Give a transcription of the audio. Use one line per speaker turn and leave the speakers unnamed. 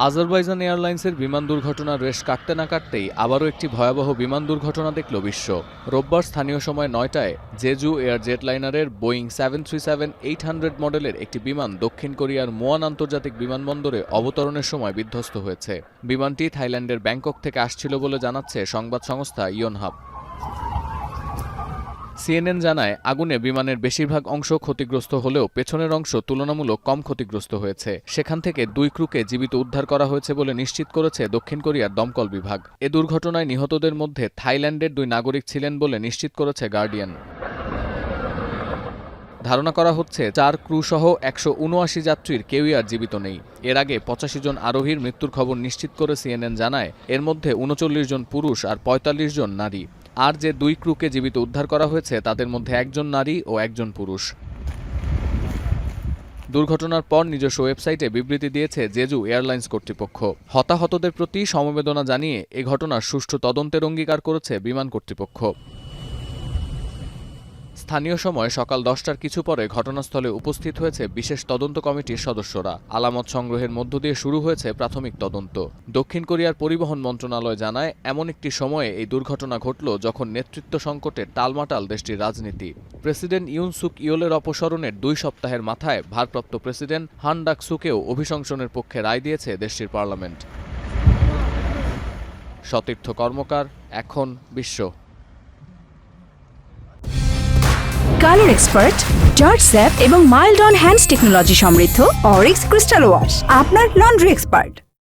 Azerbaijan এয়ারলাইন্সের বিমান দুর্ঘটনার রেশ কাটতে না কাটতেই আবারও একটি ভয়াবহ বিমান দুর্ঘটনা দেখল বিশ্ব। রোববার স্থানীয় সময় ৯টায় জেজু এয়ার জেটলাইনারের বোয়িং 737-800 মডেলের একটি বিমান দক্ষিণ কোরিয়ার মুয়ান আন্তর্জাতিক বিমানবন্দরে অবতরণের সময় বিধ্বস্ত হয়েছে। বিমানটি থাইল্যান্ডের ব্যাংকক থেকে আসছিল বলে জানাচ্ছে সংবাদ সংস্থা ইয়োনহাপ। সিএনএন জানায়, আগুনে বিমানের বেশিরভাগ অংশ ক্ষতিগ্রস্ত হলেও পেছনের অংশ তুলনামূলক কম ক্ষতিগ্রস্ত হয়েছে। সেখান থেকে 2 ক্রুকে জীবিত উদ্ধার করা হয়েছে বলে নিশ্চিত করেছে দক্ষিণ কোরিয়ার দমকল বিভাগ। এ দুর্ঘটনায় নিহতদের মধ্যে থাইল্যান্ডের 2 নাগরিক ছিলেন বলে নিশ্চিত করেছে গার্ডিয়ান। ধারণা করা হচ্ছে 4 ক্রু সহ 179 যাত্রীর কেউই আর জীবিত নেই। এর আগে 85 জন আরোহীর মৃত্যুর খবর নিশ্চিত করে সিএনএন জানায়, এর মধ্যে 39 জন পুরুষ আর 45 জন নারী। আর যে 2 ক্রুকে জীবিত উদ্ধার করা হয়েছে তাদের মধ্যে 1 জন নারী ও 1 জন পুরুষ। দুর্ঘটনার পর নিজস্ব ওয়েবসাইটে বিবৃতি দিয়েছে জেজু এয়ারলাইন্স কর্তৃপক্ষ। হতাহতদের প্রতি সমবেদনা জানিয়ে এ ঘটনার সুষ্ঠু তদন্তের অঙ্গীকার করেছে বিমান কর্তৃপক্ষ। স্থানীয় সময় সকাল 10টার কিছু পরে ঘটনাস্থলে উপস্থিত হয়েছে বিশেষ তদন্ত কমিটির সদস্যরা। আলামত সংগ্রহের মধ্য দিয়ে শুরু হয়েছে প্রাথমিক তদন্ত। দক্ষিণ কোরিয়ার পরিবহন মন্ত্রণালয় জানায়, এমন একটি সময়ে এই দুর্ঘটনা ঘটল যখন নেতৃত্ব সংকটে টালমাটাল দেশটির রাজনীতি। প্রেসিডেন্ট ইউন সুক ইয়োলের অপসারণের 2 সপ্তাহের মাথায় ভারপ্রাপ্ত প্রেসিডেন্ট হান ডাক সুকেও অভিশংসনের পক্ষে রায় দিয়েছে দেশটির পার্লামেন্ট। সতীর্থ কর্মকার, এখন বিশ্ব।
কালার এক্সপার্ট, জর্জ স্যাপ এবং মাইল্ড অন হ্যান্ডস টেকনোলজি সমৃদ্ধ অরিক্স ক্রিস্টাল ওয়াশ আপনার লন্ড্রি এক্সপার্ট।